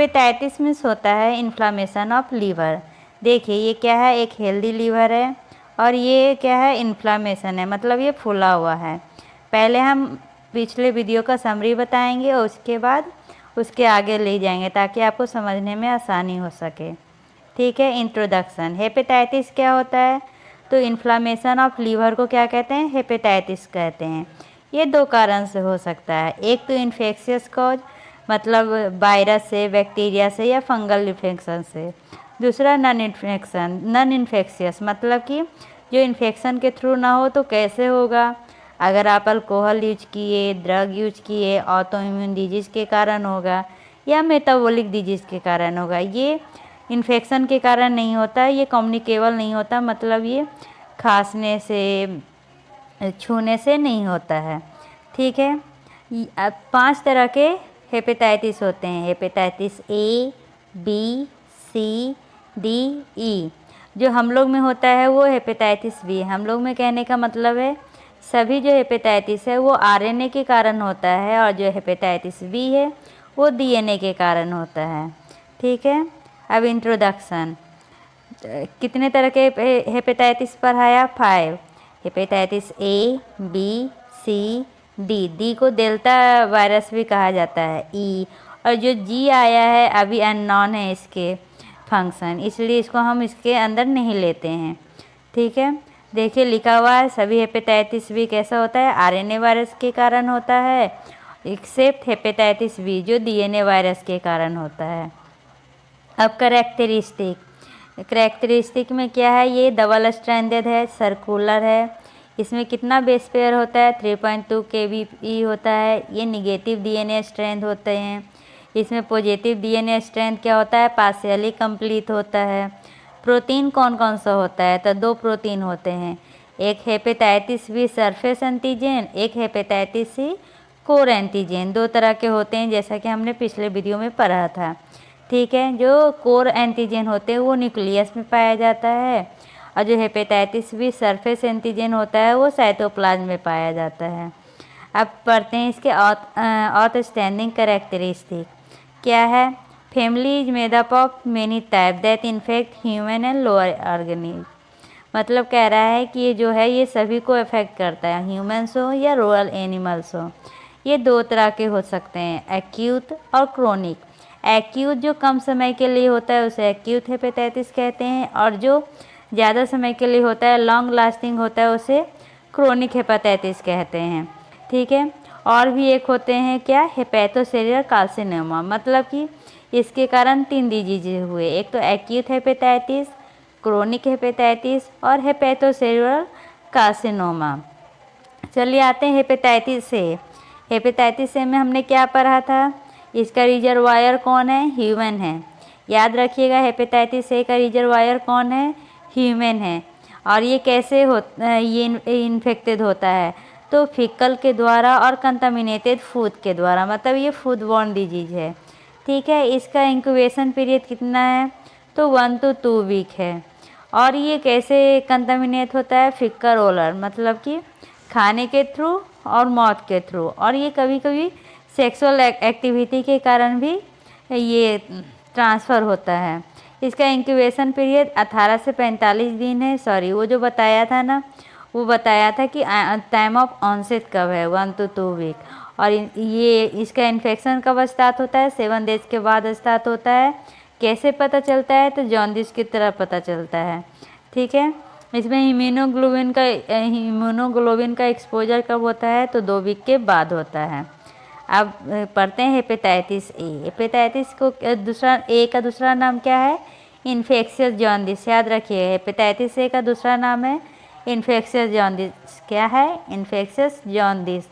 Hepatitis means होता है inflammation of liver. देखिए ये क्या है, एक हेल्दी लीवर है और ये क्या है, इन्फ्लामेशन है, मतलब ये फूला हुआ है। पहले हम पिछले वीडियो का समरी बताएंगे और उसके बाद उसके आगे ले जाएंगे ताकि आपको समझने में आसानी हो सके। ठीक है, इंट्रोडक्शन। हेपेटाइटिस क्या होता है? तो इन्फ्लामेशन ऑफ लीवर को क्या कहते हैं? हेपेटाइटिस कहते हैं। ये दो कारण से हो सकता है। एक तो इन्फेक्शियस कॉज, मतलब वायरस से, बैक्टीरिया से या फंगल इन्फेक्शन से। दूसरा नॉन इन्फेक्शियस, मतलब कि जो इन्फेक्शन के थ्रू ना हो। तो कैसे होगा? अगर आप अल्कोहल यूज किए, ड्रग यूज किए, ऑटो इम्यून डिजीज़ के कारण होगा या मेटाबॉलिक डिजीज़ के कारण होगा। ये इन्फेक्शन के कारण नहीं होता, ये कम्युनिकेबल नहीं होता, मतलब ये खांसने से, छूने से नहीं होता है। ठीक है, अब 5 तरह के हेपेटाइटिस होते हैं। Hepatitis A, B, C, D, E. जो हम लोग में होता है वो हेपेटाइटिस बी। हम लोग में कहने का मतलब है सभी जो हेपेटाइटिस है वो आरएनए के कारण होता है और जो हेपेटाइटिस बी है वो डीएनए के कारण होता है। ठीक है, अब इंट्रोडक्शन। कितने तरह के हेपेटाइटिस पढ़ाया? 5। Hepatitis A, B, C, D. D को डेल्टा वायरस भी कहा जाता है। ई और जो जी आया है अभी अननोन है इसके फंक्शन, इसलिए इसको हम इसके अंदर नहीं लेते हैं। ठीक है, देखिए लिखा हुआ है सभी हेपेटाइटिस बी कैसा होता है? आरएनए वायरस के कारण होता है, एक्सेप्ट हेपेटाइटिस बी जो डीएनए वायरस के कारण होता है। अब करेक्टरिस्टिक में क्या है? ये डबल स्ट्रैंडेड है, सर्कुलर है। इसमें कितना बेस पेयर होता है? 3.2 kbE होता है। ये निगेटिव डीएनए स्ट्रैंड होते हैं। इसमें पॉजिटिव डीएनए स्ट्रैंड क्या होता है? पार्शियली कंप्लीट होता है। प्रोटीन कौन कौन सा होता है? तो 2 प्रोटीन होते हैं, एक हेपेटाइटिस बी सरफेस एंटीजन, एक हेपेटाइटिस सी कोर एंटीजन। 2 तरह के होते हैं जैसा कि हमने पिछले वीडियो में पढ़ा था। ठीक है, जो कोर एंटीजन होते हैं वो न्यूक्लियस में पाया जाता है और जो हेपेटाइटिस बी सरफेस एंटीजन होता है वो साइटोप्लाज्म में पाया जाता है। अब पढ़ते हैं इसके आउटस्टैंडिंग कैरेक्टरिस्टिक क्या है? Family is made up of many type that infect human and lower organism. मतलब कह रहा है कि ये जो है ये सभी को इफेक्ट करता है, ह्यूमन्स हो या रोयल एनिमल्स हो। ये 2 तरह के हो सकते हैं, एक्यूट और क्रोनिक। एक्यूट जो कम समय के लिए होता है उसे एक्यूट हेपेटाइटिस कहते हैं और जो ज़्यादा समय के लिए होता है, लॉन्ग लास्टिंग होता है, उसे क्रोनिक हेपेटाइटिस कहते हैं। ठीक है, और भी एक होते हैं क्या? हेपेटोसेलुलर कार्सिनोमा, मतलब कि इसके कारण 3 डिजीज हुए, एक तो एक्यूट हेपेटाइटिस, क्रोनिक हेपेटाइटिस और हेपेटोसेलुलर कार्सिनोमा। चलिए आते हैं हेपेटाइटिस ए। हेपेटाइटिस ए में हमने क्या पढ़ा था? इसका रिजर्वायर कौन है? ह्यूमन है। याद रखिएगा हेपेटाइटिस ए का रिजर्वायर कौन है? ह्यूमन है। और ये कैसे ये इन्फेक्टेड होता है? तो फीकल के द्वारा और कंटामिनेटेड फूड के द्वारा, मतलब ये फूड बॉर्न डिजीज है। ठीक है, इसका इंक्यूबेशन पीरियड कितना है? तो 1 to 2 वीक है। और ये कैसे कंटामिनेट होता है? फीकल ओरल, मतलब कि खाने के थ्रू और मौत के थ्रू, और ये कभी कभी सेक्सुअल एक्टिविटी के कारण भी ये ट्रांसफ़र होता है। इसका इंक्यूबेशन पीरियड 18 से 45 दिन है। सॉरी, वो जो बताया था ना, वो बताया था कि टाइम ऑफ ऑनसेट कब है, 1 to 2 वीक। और ये इसका इन्फेक्शन कब स्टार्ट होता है? 7 डेज के बाद स्टार्ट होता है। कैसे पता चलता है? तो जॉन्डिस की तरह पता चलता है। ठीक है, इसमें इम्यूनोग्लोबिन का एक्सपोजर कब होता है? तो 2 वीक के बाद होता है। अब पढ़ते हैं हेपेटाइटिस ए। हेपेटाइटिस को दूसरा ए का दूसरा नाम क्या है? Infectious jaundice. याद रखिए हेपेटाइटिस ए का दूसरा नाम है इन्फेक्शियस जॉन्डिस। क्या है? Infectious jaundice.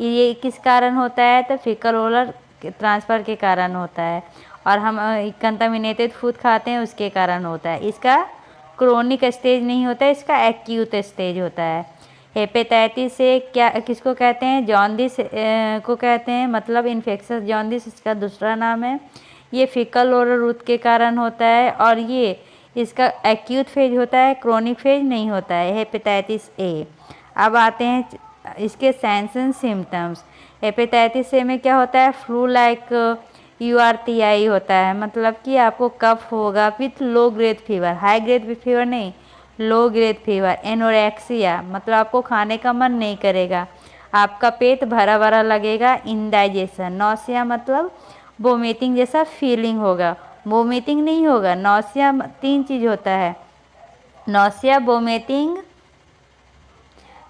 ये किस कारण होता है? तो फीकल ओरल ट्रांसफ़र के कारण होता है और हम कंटामिनेटेड फूड खाते हैं उसके कारण होता है। इसका क्रोनिक स्टेज नहीं होता है, इसका एक्यूट स्टेज होता है। हेपेटाइटिस से क्या किसको कहते हैं? जॉन्डिस को कहते हैं, मतलब इन्फेक्शियस जॉन्डिस इसका दूसरा नाम है। ये फीकल ओरल रूट के कारण होता है और ये इसका एक्यूट फेज होता है, क्रोनिक फेज नहीं होता है हेपेटाइटिस ए। अब आते हैं इसके science and symptoms. Hepatitis A में क्या होता है? फ्लू लाइक URTI होता है, मतलब कि आपको कफ होगा with low grade fever, high grade fever नहीं, लो ग्रेड फीवर। एनोरेक्सिया मतलब आपको खाने का मन नहीं करेगा, आपका पेट भरा भरा लगेगा। इंडाइजेशन। नौसिया मतलब वोमिटिंग जैसा फीलिंग होगा, वोमिटिंग नहीं होगा, नौसिया। 3 चीज़ होता है, नौसिया, वोमिटिंग।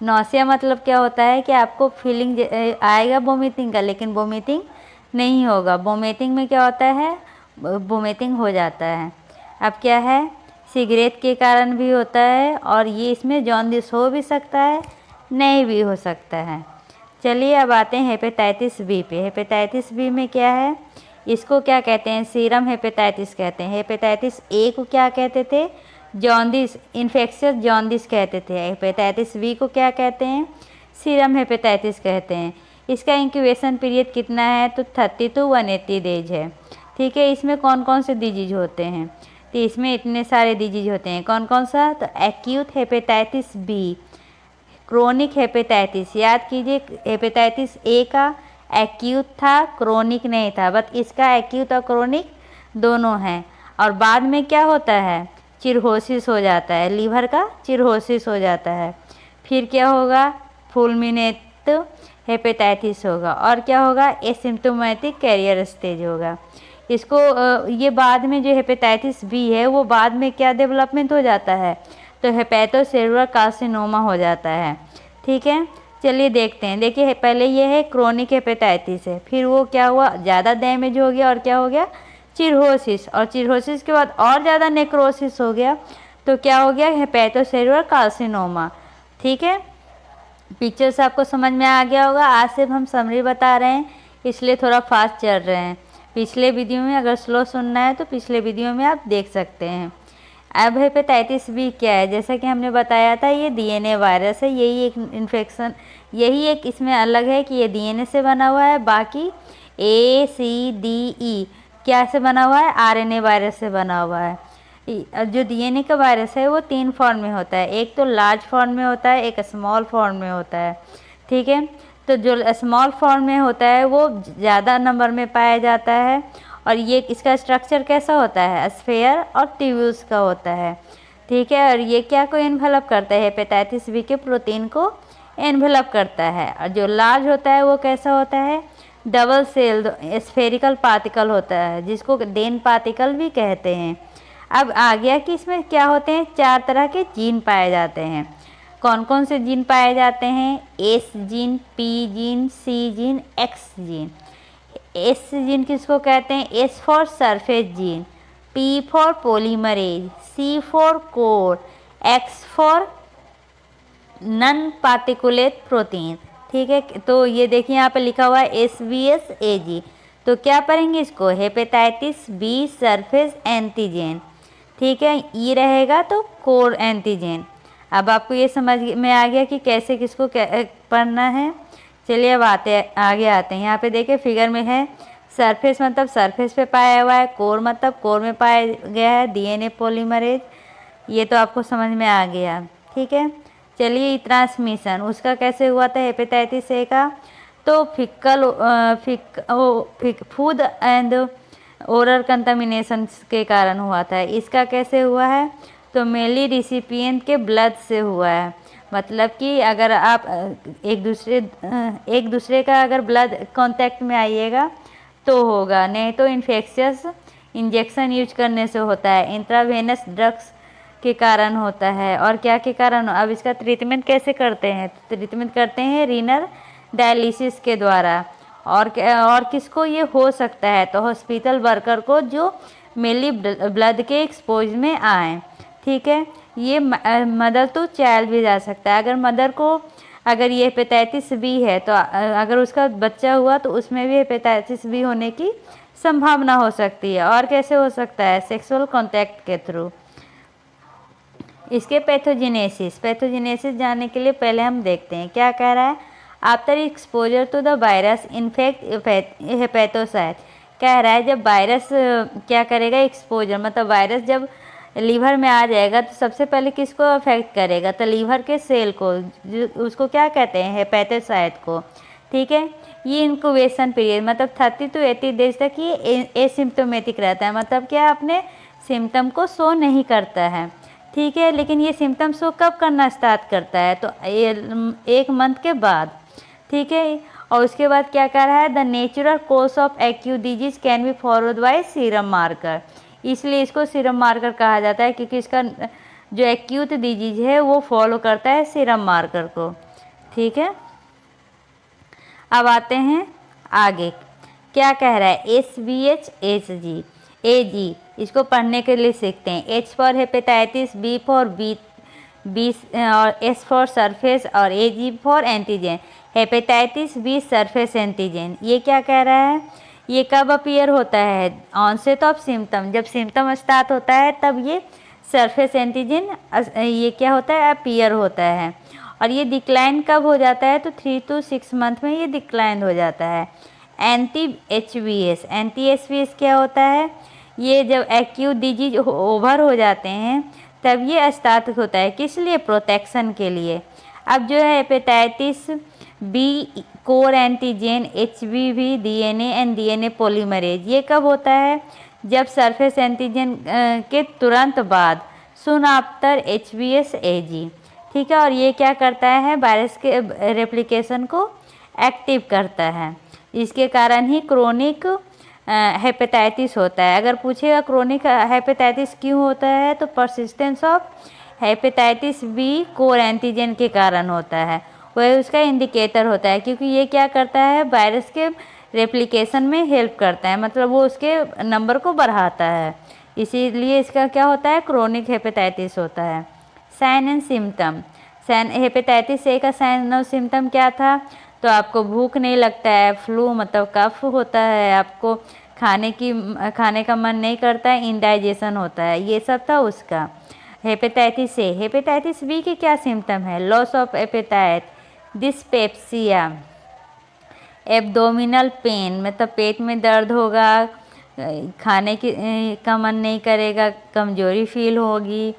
नौसिया मतलब क्या होता है कि आपको फीलिंग आएगा वोमिटिंग का, लेकिन वोमिटिंग नहीं होगा। वोमिटिंग में क्या होता है, वोमिटिंग हो जाता है। अब क्या है, सिगरेट के कारण भी होता है, और ये इसमें जॉन्डिस हो भी सकता है, नहीं भी हो सकता है। चलिए अब आते हैं हेपेटाइटिस बी पे। हेपेटाइटिस बी में क्या है, इसको क्या कहते हैं, सीरम हेपेटाइटिस कहते हैं। हेपेटाइटिस ए को क्या कहते थे, जॉन्डिस, इन्फेक्शियस जॉन्डिस कहते थे। हेपेटाइटिस बी को क्या कहते हैं, सीरम हेपेटाइटिस कहते हैं। इसका इंक्यूबेशन पीरियड कितना है, तो 30 to 180 डेज है। ठीक है, इसमें कौन कौन से डिजीज होते हैं, तो इसमें इतने सारे डिजीज होते हैं। कौन कौन सा, तो acute hepatitis B, chronic hepatitis. याद कीजिए, हेपेटाइटिस ए का एक्यूट था, क्रोनिक नहीं था, बट इसका एक्यूट और क्रोनिक दोनों हैं। और बाद में क्या होता है, चिरहोसिस हो जाता है, लीवर का चिरहोसिस हो जाता है। फिर क्या होगा, फुलमिनेट हेपेटाइटिस होगा, और क्या होगा, एसिम्प्टोमेटिक कैरियर स्टेज होगा। इसको ये बाद में जो हेपेटाइटिस बी है वो बाद में क्या डेवलपमेंट हो जाता है, तो हेपेटोसेलुलर कार्सिनोमा हो जाता है। ठीक है, चलिए देखते हैं। देखिए पहले ये है क्रोनिक हेपेटाइटिस है, फिर वो क्या हुआ, ज़्यादा डैमेज हो गया और क्या हो गया, चिरहोसिस, और चिरहोसिस के बाद और ज़्यादा नेक्रोसिस हो गया, तो क्या हो गया, हेपेटोसेलुलर कार्सिनोमा। ठीक है, पिक्चर से आपको समझ में आ गया होगा। आज सिर्फ हम समरी बता रहे हैं, इसलिए थोड़ा फास्ट चल रहे हैं। पिछले वीडियो में अगर स्लो सुनना है तो पिछले वीडियो में आप देख सकते हैं। अब हेपेटाइटिस बी क्या है, जैसा कि हमने बताया था, ये डीएनए वायरस है। यही एक इन्फेक्शन, यही एक इसमें अलग है कि ये डीएनए से बना हुआ है, बाकी ACDE क्या से बना हुआ है, आरएनए वायरस से बना हुआ है। जो डीएनए का वायरस है वो 3 फॉर्म में होता है, एक तो लार्ज फॉर्म में होता है, एक स्मॉल फॉर्म में होता है। ठीक है, तो जो स्मॉल फॉर्म में होता है वो ज़्यादा नंबर में पाया जाता है, और ये इसका स्ट्रक्चर कैसा होता है, स्फेयर और ट्यूब्यूल्स का होता है। ठीक है, और ये क्या को एनवेलप करता है, हेपेटाइटिस बी के प्रोटीन को एनवेलप करता है। और जो लार्ज होता है वो कैसा होता है, डबल सेल्ड स्फेरिकल पार्टिकल होता है, जिसको डेन पार्टिकल भी कहते हैं। अब आ गया कि इसमें क्या होते हैं, 4 तरह के जीन पाए जाते हैं। कौन कौन से जीन पाए जाते हैं, S gene, P gene, C gene, X gene. S gene किसको कहते हैं, S for surface gene, P for polymerase, C for core, X for non particulate protein. ठीक है, तो ये देखिए यहाँ पे लिखा हुआ है SBSAG। तो क्या पढ़ेंगे इसको, हेपेटाइटिस बी सरफेस एंटीजन। ठीक है, ये रहेगा तो कोर एंटीजन। अब आपको ये समझ में आ गया कि कैसे किसको पढ़ना है। चलिए अब आगे आते हैं। यहाँ पे देखिए फिगर में है, सरफेस मतलब सरफेस पे पाया हुआ है, कोर मतलब कोर में पाया गया है डीएनए पॉलीमरेज। ये तो आपको समझ में आ गया। ठीक है, चलिए ट्रांसमिशन उसका कैसे हुआ था हेपेटाइटिस ए का, तो फूड एंड ओरल कंटामिनेशन के कारण हुआ था। इसका कैसे हुआ है, तो मेनली रिसिपिएंट के ब्लड से हुआ है। मतलब कि अगर आप एक दूसरे का अगर ब्लड कांटेक्ट में आइएगा तो होगा, नहीं तो इन्फेक्शियस इंजेक्शन यूज करने से होता है, इंट्रावेनस ड्रग्स के कारण होता है। और क्या के कारण, अब इसका ट्रीटमेंट कैसे करते हैं, ट्रीटमेंट करते हैं रीनल डायलिसिस के द्वारा। और किसको ये हो सकता है, तो हॉस्पिटल वर्कर को जो मेनली ब्लड के एक्सपोज में आए। ठीक है, ये मदर टू चाइल्ड भी जा सकता है। अगर मदर को अगर ये हेपेटाइटिस बी है तो अगर उसका बच्चा हुआ तो उसमें भी हेपेटाइटिस बी होने की संभावना हो सकती है। और कैसे हो सकता है, सेक्सुअल कॉन्टैक्ट के थ्रू। इसके पैथोजेनेसिस जानने के लिए पहले हम देखते हैं क्या कह रहा है, after exposure to the virus infect hepatocyte. कह रहा है जब वायरस क्या करेगा, एक्सपोजर मतलब वायरस जब लीवर में आ जाएगा तो सबसे पहले किसको अफेक्ट करेगा, तो लीवर के सेल को, उसको क्या कहते हैं, हेपेटोसाइट को। ठीक है, ये इंक्यूबेशन पीरियड मतलब 30 to 80 डेज तक ये एसिम्प्टोमेटिक रहता है, मतलब क्या अपने सिम्टम को शो नहीं करता है। ठीक है, लेकिन ये सिम्टम शो कब करना स्टार्ट करता है, तो 1 मंथ के बाद। ठीक है, और उसके बाद क्या कर रहा है, the natural course of acute disease can be followed by serum marker, इसलिए इसको सीरम मार्कर कहा जाता है, क्योंकि इसका जो एक्यूट डिजीज है वो फॉलो करता है सीरम मार्कर को। ठीक है, अब आते हैं आगे, क्या कह रहा है, SVH AG, इसको पढ़ने के लिए सीखते हैं। H for hepatitis, B for B और S फॉर सरफेस और AG for antigen. Hepatitis B surface antigen, ये क्या कह रहा है, ये कब अपीयर होता है, ऑनसेट ऑफ सिम्टम, जब सिम्टम स्टार्ट होता है तब ये सरफेस एंटीजन ये क्या होता है, अपीयर होता है। और ये डिक्लाइन कब हो जाता है, तो 3 to 6 मंथ में ये डिक्लाइन हो जाता है। एंटी एच वी एस क्या होता है, ये जब एक्यूट डिजीज ओवर हो जाते हैं तब ये स्टार्ट होता है, किस लिए, प्रोटेक्शन के लिए। अब जो है hepatitis B core antigen HBV DNA and DNA polymerase, ये कब होता है, जब सरफेस एंटीजन के तुरंत बाद, सुन आफ्टर HBS AG। ठीक है, और ये क्या करता है, वायरस के रेप्लिकेशन को एक्टिव करता है, इसके कारण ही क्रोनिक हेपेटाइटिस होता है। अगर पूछेगा क्रोनिक हेपेटाइटिस क्यों होता है, तो persistence of hepatitis B core antigen के कारण होता है, वह उसका इंडिकेटर होता है, क्योंकि ये क्या करता है, वायरस के रेप्लिकेशन में हेल्प करता है, मतलब वो उसके नंबर को बढ़ाता है, इसीलिए इसका क्या होता है, क्रोनिक हेपेटाइटिस होता है। Sign and symptom, hepatitis A का साइन और सिम्टम क्या था, तो आपको भूख नहीं लगता है, फ्लू मतलब कफ होता है, आपको खाने का मन नहीं करता है, इंडाइजेशन होता है, ये सब था उसका। हेपेटाइटिस ए, हेपेटाइटिस बी के क्या सिम्टम है, loss of appetite, dyspepsia, abdominal pain मतलब पेट में दर्द होगा, खाने का मन नहीं करेगा, कमजोरी फील होगी,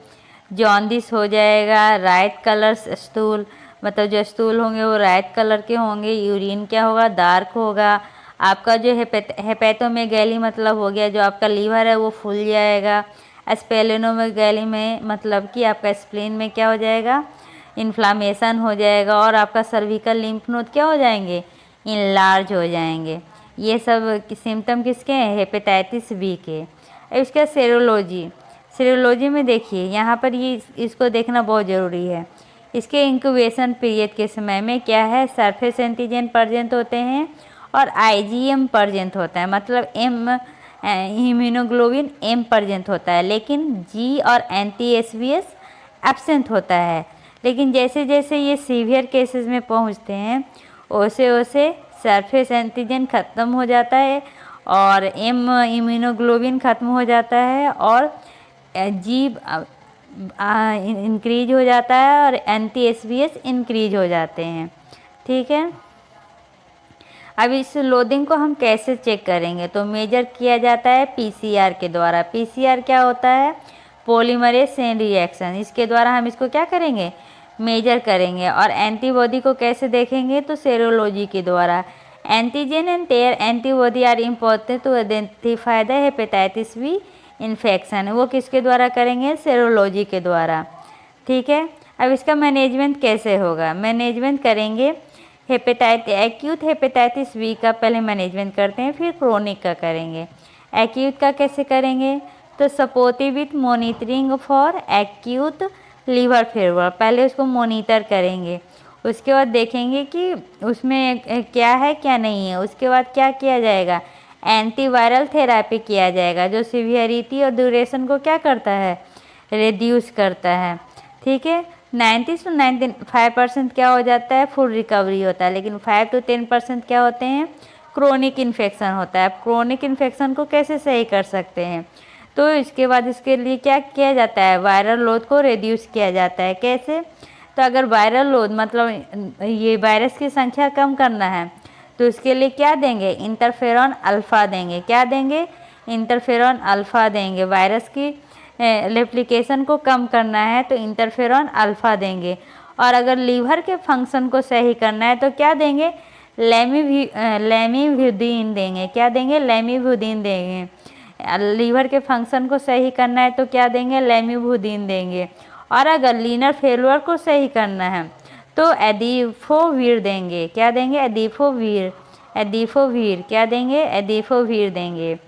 जॉन्डिस हो जाएगा, राइट कलर स्टूल मतलब जो स्टूल होंगे वो राइट कलर के होंगे, यूरिन क्या होगा, डार्क होगा, आपका जो हेपेटोमेगैली मतलब हो गया, जो आपका लीवर है वो फूल जाएगा, स्प्लेनोमेगैली में मतलब कि आपका स्प्लीन में क्या हो जाएगा, इन्फ्लामेशन हो जाएगा, और आपका सर्विकल लिम्फ नोड क्या हो जाएंगे, इनलार्ज हो जाएंगे। ये सब सिम्टम किसके हैं, हेपेटाइटिस बी के। अब इसका सीरोलॉजी में देखिए, यहाँ पर ये इसको देखना बहुत ज़रूरी है। इसके इंक्यूबेशन पीरियड के समय में क्या है, सरफेस एंटीजन प्रेजेंट होते हैं और IgM प्रेजेंट होता है, मतलब हीमोग्लोबिन M प्रेजेंट होता है, लेकिन G और anti-SVS एब्सेंट होता है। लेकिन जैसे जैसे ये सीवियर केसेस में पहुँचते हैं वैसे वैसे सरफेस एंटीजन ख़त्म हो जाता है और M इम्यूनोग्लोबिन ख़त्म हो जाता है और G इंक्रीज हो जाता है और anti-SVS इंक्रीज हो जाते हैं। ठीक है, अब इस लोडिंग को हम कैसे चेक करेंगे, तो मेजर किया जाता है PCR के द्वारा। PCR क्या होता है, पॉलीमरेज चेन रिएक्शन, इसके द्वारा हम इसको क्या करेंगे, मेजर करेंगे। और एंटीबॉडी को कैसे देखेंगे, तो सेरोलॉजी के द्वारा। Antigen and their antibody are important to identify the hepatitis B infection, वो किसके द्वारा करेंगे, सेरोलॉजी के द्वारा। ठीक है, अब इसका मैनेजमेंट कैसे होगा, मैनेजमेंट करेंगे एक्यूट हेपेटाइटिस बी का पहले मैनेजमेंट करते हैं, फिर क्रोनिक का करेंगे। एक्यूट का कैसे करेंगे, तो supportive with monitoring for acute liver fever, पहले उसको मॉनिटर करेंगे, उसके बाद देखेंगे कि उसमें क्या है क्या नहीं है, उसके बाद क्या किया जाएगा, एंटीवायरल थेरेपी किया जाएगा, जो सीवियरिटी और ड्यूरेशन को क्या करता है, रिड्यूस करता है। ठीक है, 90 से 95% क्या हो जाता है, फुल रिकवरी होता है, लेकिन 5 to 10% क्या होते हैं, क्रोनिक इन्फेक्शन होता है। क्रोनिक इन्फेक्शन को कैसे सही कर सकते हैं, तो इसके बाद इसके लिए क्या किया जाता है, वायरल लोड को रिड्यूस किया जाता है। कैसे, तो अगर वायरल लोड मतलब ये वायरस की संख्या कम करना है तो उसके लिए क्या देंगे, इंटरफेरॉन अल्फ़ा देंगे। क्या देंगे, इंटरफेरॉन अल्फ़ा देंगे। वायरस की रेप्लिकेशन को कम करना है तो इंटरफेरॉन अल्फ़ा देंगे। और अगर लीवर के फंक्शन को सही करना है तो क्या देंगे, लेमिविउदीन देंगे। क्या देंगे? लेमिविउदीन देंगे। लीवर के फंक्शन को सही करना है तो क्या देंगे? लेमिविउदीन देंगे। और अगर लीवर फेलुअर को सही करना है तो एडिफोवीर देंगे। क्या देंगे? एडिफोवीर। एडिफोवीर क्या देंगे? एडिफोवीर देंगे।